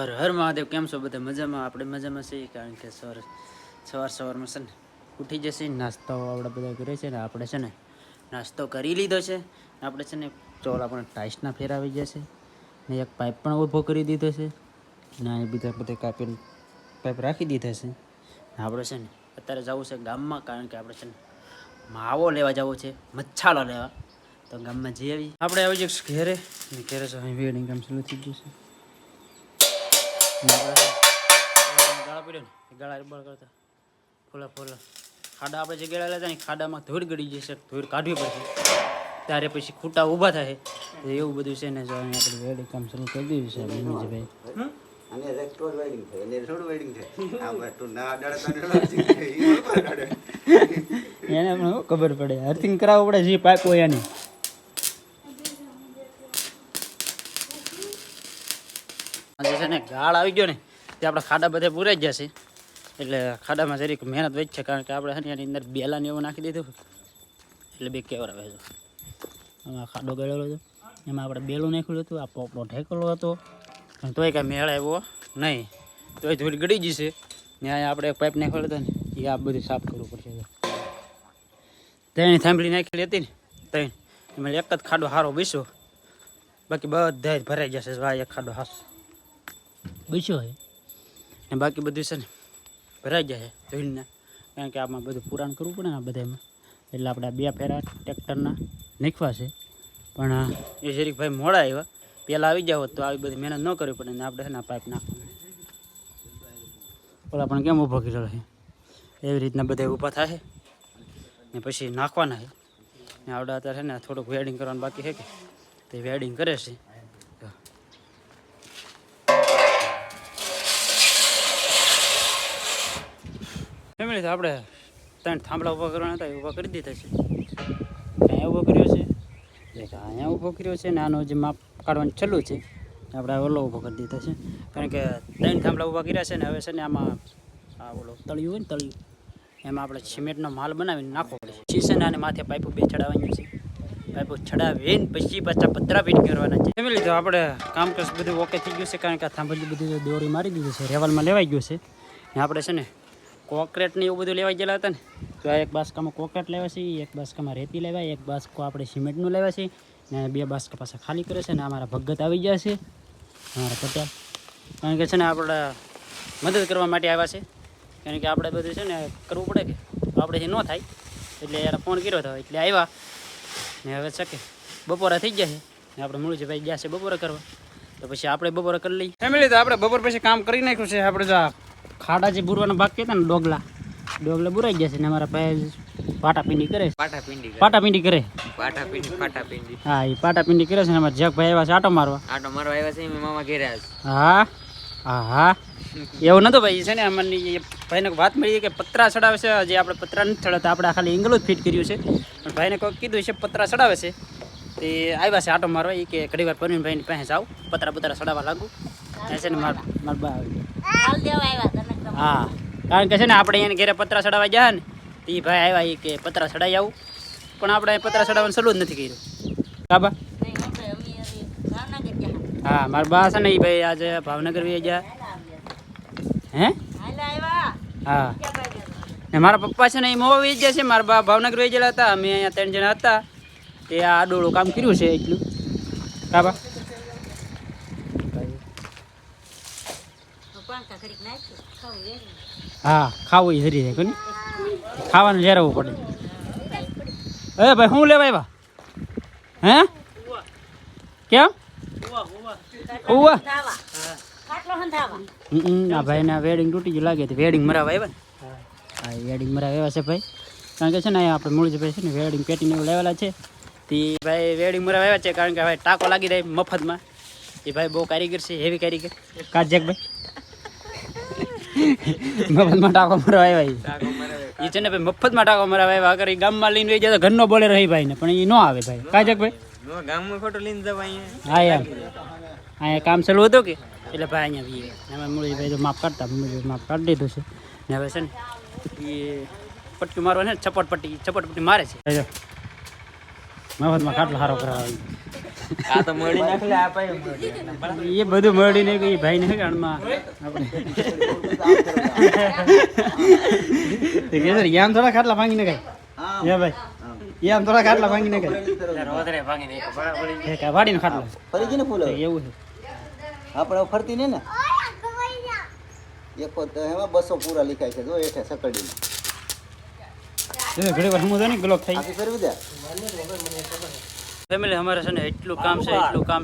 હર હર મહાદેવ. કેમ છો બધા? મજામાં? આપણે મજામાં છીએ, કારણ કે સવારમાં છે ને ઉઠી જશે, નાસ્તો આપણે બધા કરે છે ને આપણે છે ને નાસ્તો કરી લીધો છે. આપણે છે ને ચોલ આપણે ટાઈસના ફેરાવી જશે ને એક પાઇપ પણ ઊભો કરી દીધો છે ને એ બધા કાપીને પાઇપ રાખી દીધા છે. આપણે છે ને અત્યારે જવું છે ગામમાં, કારણ કે આપણે છે ને માવો લેવા જવો છે, મચ્છાલો લેવા. તો ગામમાં જઈ આવી. આપણે આવી જઈશ ઘેરે ને ઘેરે જો અહીં વેડિંગ કામ શરૂ થઈ ગયું છે. ગાળા પડ્યો ને ગાળા બળ કરતા ફોલા ખાડા આપણે જે ગેળા લેતા ને ખાડામાં ધૂળ ગળી જશે, ધૂળ કાઢવી પડશે, ત્યારે પછી ખૂટા ઊભા થાય. એવું બધું છે ને જો આપણે વેડિંગ કામ શરૂ કરી દીધું છે મનીષભાઈ. અને રેક્ટોર વેડિંગ થાય અને રોડ વેડિંગ થાય આ બટુ ના ડળતા એને પણ ખબર પડે, અર્થિંગ કરાવવું પડે જે પાઇપ હોય એની. આજે છે ને ગાળ આવી ગયો ને તે આપણા ખાડા બધા પૂરાઈ જશે, એટલે ખાડામાં જરીક મહેનત વધશે, કારણ કે આપણે છે ને એની અંદર બેલાને એવું નાખી દીધું એટલે બે કેવર આવે છે. આમાં ખાડો ગળેલો હતો, એમાં આપણે બેલું નાખ્યું હતું, આ પોપડો ઢેકેલો હતો, પણ તોય કાંઈ મેળ આવ્યો નહીં, તોય ધૂળ ગળી જશે ને. અહીંયા આપણે પાઇપ નાખેલો હતો ને એ આ બધું સાફ કરવું પડશે. તેની થાંભળી નાખેલી હતી ને તઈ એમાં એક જ ખાડો સારો બેસ્યો, બાકી બધા જ ભરાઈ જશે. ભાઈ એક ખાડો હાસ બેસ્યો હોય ને બાકી બધું છે ને ભરાઈ જાય ધૂળના, કારણ કે આમાં બધું પુરાણ કરવું પડે ને આ બધામાં. એટલે આપણે બે ફેરા ટ્રેક્ટરના નાખવા છે, પણ એ જરીક ભાઈ મોડા આવ્યા, પહેલાં આવી જાવ તો આવી બધી મહેનત ન કરવી પડે ને. આપણે છે ને પાઇપ નાખવાનું ઓલા પણ કેમ ઊભો કરેલો છે એવી રીતના બધા ઊભા થાય ને પછી નાખવાના છે ને. આવડા અત્યારે છે ને થોડુંક વેડિંગ કરવાનું બાકી છે, કે તે વેડિંગ કરે છે. ફેમિલી તો આપણે 3 થાંભલા ઊભા કરવાના હતા, એ ઊભા કરી દીધા છે. અહીંયા ઊભો કર્યો છે, અહીંયા ઊભો કર્યો છે ને આનો જે માપ કાઢવાનું છેલ્લું છે આપણે ઓલો ઊભો કરી દીધો છે, કારણ કે 3 થાંભલા ઊભા કર્યા છે ને. હવે છે ને આમાં આ ઓલો તળિયું હોય ને તળિયું, એમાં આપણે સિમેન્ટનો માલ બનાવીને નાખવો પડે છે. છે ને આને માથે પાઇપો બે ચડાવવાની છે, પાઇપો ચડાવીને પછી પાછા પતરા ફીટ કરવાના છે. ફેમિલી તો આપણે કામકાજ બધું ઓકે થઈ ગયું છે, કારણ કે આ થાંભલી બધી દોરી મારી દીધી છે, રેવાલમાં લેવાઈ ગયું છે ને. આપણે છે ને કોન્ક્રીટ ને એવું બધું લેવાઈ ગયેલા હતા ને, તો આ એક બાસકામાં કોન્ક્રીટ લેવા છે, એક બાસકામાં રેતી લેવાય, એક બાસકો આપણે સિમેન્ટનું લેવા છે ને 2 બાસકા પાછા ખાલી કરે છે ને. અમારા ભગત આવી ગયા છે, અમારા પટેલ, કારણ કે છે ને આપણે મદદ કરવા માટે આવ્યા છે, કારણ કે આપણે બધું છે ને કરવું પડે, કે આપણેથી ન થાય એટલે યાર ફોન કર્યો હતો એટલે આવ્યા ને. હવે છે કે બપોરા થઈ ગયા છે ને, આપણે મળ્યું છે ભાઈ ગયા છે બપોરે કરવા, તો પછી આપણે બપોરે કરી લઈએ. ફેમિલી તો આપણે બપોર પછી કામ કરી નાખ્યું છે. આપણે જો ખાડા જે બુરવાના બાકી હતા ને ડોગલા બુરાઈ ગયા છે ને. અમારા ભાઈ પાટાપિંડી કરે, પાટાપિંડી કરે, હા એ પાટાપિંડી કરે છે ને. અમારા જગ ભાઈ આવ્યા છે આટો મારવા આવ્યા છે મામા ઘેરે. હા હા હા એવું નતું ભાઈ, છે ને અમારી ભાઈને વાત મળી કે પતરા ચડાવે છે. જે આપણે પતરા નથી ચડાવતા, આપણે ખાલી એંગલ જ ફિટ કર્યું છે, પણ ભાઈને કોઈ કીધું છે પતરા ચડાવે છે, તે આવ્યા છે આટો મારવા. એ કે ઘણી વાર પરવીનભાઈની પાસે જાઉં, પતરા ચડાવવા લાગુ છે ને. મારા બા હા, કારણ કે છે ને આપણે એને ઘેરે પતરા ચડાવવા ગયા ને, તો એ ભાઈ આવ્યા એ કે પતરા ચડાવી આવું, પણ આપણે પતરા ચડાવવાનું સલું જ નથી કર્યું. કાબા હા, મારા બા છે ને એ ભાઈ આજે ભાવનગર વી ગયા. હે હા, ને મારા પપ્પા છે ને એ મોવા વી ગયા છે, મારા બા ભાવનગર વી ગયેલા હતા. અમે અહીંયા 3 જણા હતા, તે આ આડોળું કામ કર્યું છે એટલું. કાબા હા, ખાવું એ હરી જાય કોની, ખાવાનું જરાવવું પડે. એ ભાઈ શું લેવા આવ્યા? હે કેમ આ ભાઈ ના વેડિંગ તૂટી ગયું લાગે, વેડિંગ મરાવા આવ્યા ને. હા, વેડિંગ મરાવા આવ્યા છે ભાઈ, કારણ કે છે ને આપણે મૂળ ભાઈ છે ને વેડિંગ પેટીને એવું લેવાલા છે, તે ભાઈ વેડિંગ મરાવા આવ્યા છે, કારણ કે ભાઈ ટાંકો લાગી જાય મફતમાં. એ ભાઈ બહુ કારીગર છે, હેવી કારીગર. કાજક ભાઈ મફતમાં ટાંકો મરાવા આવ્યા એ છે ને ભાઈ, મફતમાં ટાંકો મરાવા આવ્યા. અગર એ ગામમાં લઈને જાય તો ઘરનો બોલે રહી ભાઈ ને, પણ એ ન આવે ભાઈ. કાજક ભાઈ ગામમાં ફોટો લઈને જવાય. હા યાર, અહીંયા કામ ચાલુ હતું કે એટલે ભાઈ અહીંયા વીએ એમાં મુરલીભાઈ તો માપ કાઢતા, માપ કાઢી દીધું છે ને. હવે છે ને એ પટ્ટી મારવા છે ને, છપટપટ્ટી મારે છે. મફતમાં ખાટલો સારો કરાવે. આ તો મળી નાખલે આ પાય મળી એ બધું મળીને એ ભાઈને છે ગામમાં આપણે યામ થોડા ખાટલા ભાંગી નખાય હે ભાઈ યામ થોડા ખાટલા ભાંગી નખાય રોદરે ભાગીને એક ભરા પડી એક વાડીનો ખાટલો ફરી ગઈ ને ફૂલ એવું છે આપણે ફરતી ને એકો તો એમાં 200 પૂરા લખાય છે જો હેઠે સકડીમાં ઘણી વાર સમજો ને બ્લોક થઈ આખી કરવી દે ફેમિલી અમારે છે ને એટલું કામ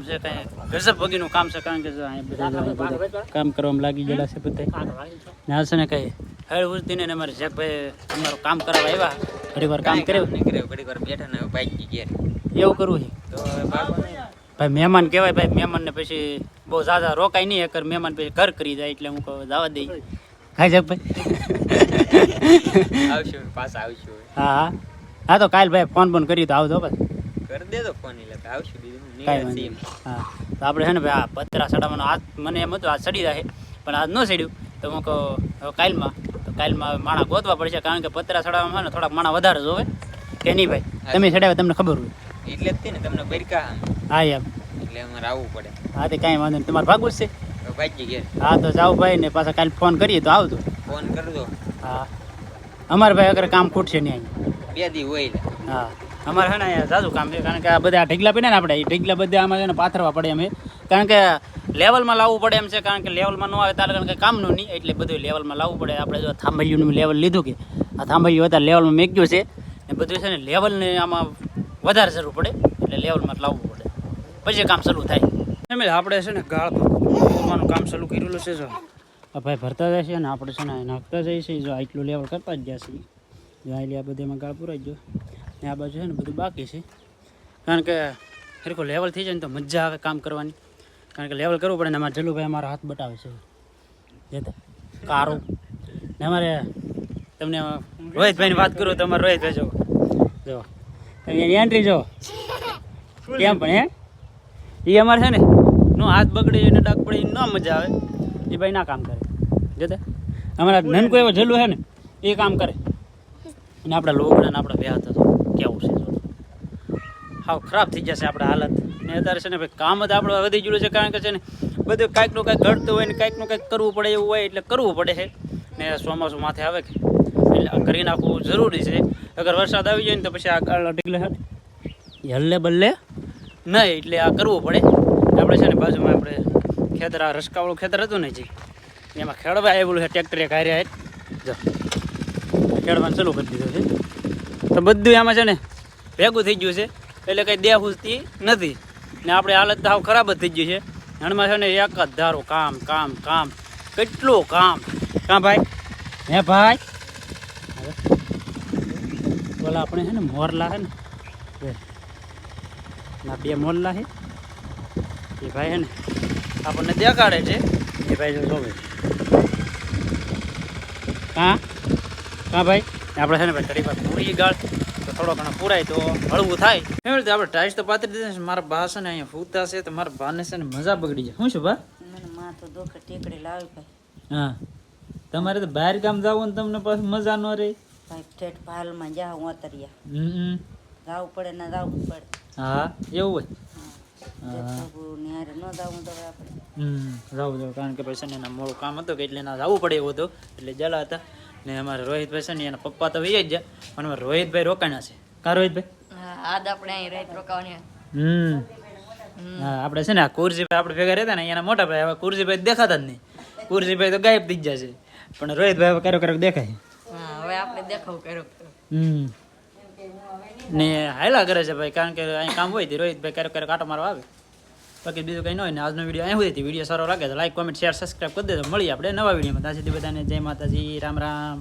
છે કઈ ગજબ વગીનું કામ છે કારણ કે જો અહીંયા બધા કામ કરવામાં લાગી ગયેલા છે બધા ને આ છે ને કઈ હળ ઉજતી ને અમારે જેકભાઈ અમારું કામ કરાવવા આવ્યા ઘણી વાર કામ કર્યું ઘડીક વાર બેઠા ને બાઈક ઘેર એવું કરવું છે તો ભાઈ મહેમાન કહેવાય ભાઈ મહેમાનને પછી બહુ ઝાઝા રોકાય નહીં એકર મહેમાન પછી ઘર કરી જાય એટલે હું કહું જવા દઈ ખાઈ જેકભાઈ આવશું પાછા આવશું હા હા તો કાલ ભાઈ ફોન કરી તો આવજો બસ કરી દેજો ફોન એટલે આવશું બીજું કાંઈ વાંધો નહીં. હા તો આપણે છે ને ભાઈ આ પતરા સડાવવાનો હાથ મને એમ હતું આ સડી જાય પણ આજ ન સડ્યું તો હું કહું હવે કાલમાં માણા ગોતવા પડશે કારણ કે પતરા સડાવવામાં ને થોડાક માણા વધારે જોવે કે નહીં ભાઈ તમે સડાવે તમને ખબર હોય એટલે જ તે ને તમને બરકા હા એમ એટલે અમારે આવવું પડે હા તે કાંઈ વાંધો નહીં તમારે ભાગવું જ છે તો બાઈક ઘેર હા તો જાઓ ભાઈ ને પાછા કાલે ફોન કરીએ તો આવજો ફોન કરજો હા અમારે ભાઈ અગર કામ ખૂટશે નહીં અહીંયા 2 દી હોય એટલે હા અમારે છે ને અહીંયા ઝાઝું કામ છે કારણ કે આ બધા ઢીગલા પીને ને આપણે એ ઢીગલા બધા આમાં છે ને પાથરવા પડે એમ કારણ કે લેવલમાં લાવવું પડે એમ છે કારણ કે લેવલમાં ન આવે તારે કારણ કે કામનું નહીં એટલે બધું લેવલમાં લાવવું પડે આપણે જો થાંભલિયુંનું લેવલ લીધું કે આ થાંભલિયું અત્યારે લેવલમાં મેક્યું છે ને બધું છે ને લેવલને આમાં વધારે જરૂર પડે એટલે લેવલમાં લાવવું પડે પછી કામ શરૂ થાય એમ આપણે છે ને ગાળ ભરવાનું કામ શરૂ કરેલું છે જો આ ભાઈ ભરતા જાય છે ને આપણે છે ને નાખતા જઈએ છીએ જો આટલું લેવલ કરતા જ ગયા છીએ જો આ બધામાં ગાળ પુરાઈ ગયો ને આ બાજુ છે ને બધું બાકી છે કારણ કે ખરેખર લેવલ થઈ જાય ને તો મજા આવે કામ કરવાની કારણ કે લેવલ કરવું પડે ને અમારે જલુભાઈ અમારા હાથ બતાવે છે જતા કારું ને અમારે તમને રોહિતભાઈની વાત કરું તો અમારે રોહિતભાઈ જો તમે એની એન્ટ્રી જો કેમ પણ હે એ અમારે છે ને નો હાથ બગડે એને ડાક પડે ન મજા આવે એ ભાઈ ના કામ કરે જતા અમારા નનકો એવો જલું છે ને એ કામ કરે અને આપણા લોગડા ને આપણા વ્યાહ થતો કેવું છે હાવ ખરાબ થઈ જશે આપણા હાલત ને અત્યારે છે ને ભાઈ કામ જ આપણે વધી ગયું છે કારણ કે છે ને બધું કાંઈકનું કાંઈક ઘટતું હોય ને કાંઈકનું કાંઈક કરવું પડે એવું હોય એટલે કરવું પડે છે ને ચોમાસું માથે આવે કે એટલે કરી નાખવું જરૂરી છે અગર વરસાદ આવી જાય ને તો પછી આ ઢીકલે છે એ હલ્લે બલ્લે નહીં એટલે આ કરવું પડે આપણે છે ને બાજુમાં આપણે ખેતર આ રસકાવાળું ખેતર હતું ને જી એમાં ખેડવા આવેલું છે ટ્રેક્ટરે કાઢ્યા જો ખેડવાનું ચાલુ કરી દીધું છે તો બધું આમાં છે ને ભેગું થઈ ગયું છે એટલે કંઈ દેહૂસતી નથી ને આપણે હાલત તો હાવ ખરાબ જ થઈ ગઈ છે હણમાં છે ને એક જ ધારો કામ કામ કામ કેટલું કામ કાં ભાઈ હે ભાઈ બોલા આપણે છે ને મોરલા છે ને ના 2 મોરલા છે એ ભાઈ છે ને આપણને દેખાડે છે એ ભાઈ જો જોવે કાં ભાઈ આપણે છે ને ભાઈ ઘડી વાર પૂરી ગાળ તો થોડો ઘણો પૂરાય તો હળવું થાય એવી રીતે આપણે ટાઈસ તો પાથરી દીધા છે મારા બા છે ને અહીંયા ફૂતા છે તો મારા બાને છે ને મજા બગડી જાય શું છે બા મને માથું દુખે ટેકડી લાવી ભાઈ હા તમારે તો બહાર ગામ જાવ ને તમને પાછું મજા ન રહે ભાઈ ઠેઠ ભાલમાં જાઉં ઓતરિયા જાવું પડે ને જાવું પડે હા એવું હોય પ્રભુ નિહારે ન જાવું તો આપણે જાવું કારણ કે પછી એના મોડું કામ હતું કે એટલે ના જવું પડે એવું હતું એટલે જલા હતા ને અમારે રોહિતભાઈ છે ને એના પપ્પા તો વહી જ ગયા પણ અમારે રોહિતભાઈ રોકાણા છે કા રોહિતભાઈ આજ આપણે અહીં રાત રોકાવાની હા આપણે છે ને આ કુરજીભાઈ આપણે ભેગા રહેતા ને એના મોટા ભાઈ હવે કુરજીભાઈ દેખાતા જ નહીં કુરજીભાઈ તો ગાયબ થઈ જશે પણ રોહિતભાઈ હવે ક્યારેક દેખાય હવે આપણે દેખાવ કર્યો ને હાયલા કરે છે ભાઈ કારણ કે અહીં કામ હોય તો રોહિતભાઈ ક્યારેક આટો મારવા આવે બાકી બીજું કંઈ ન હોય ને આજનો વિડીયો અહીં સુધી વિડીયો સારો લાગે તો લાઈક કોમેન્ટ શેર સબસ્ક્રાઈબ કરી દેજો મળીએ આપણે નવા વિડીયોમાં ત્યાં સુધી બધાને જય માતાજી રામ રામ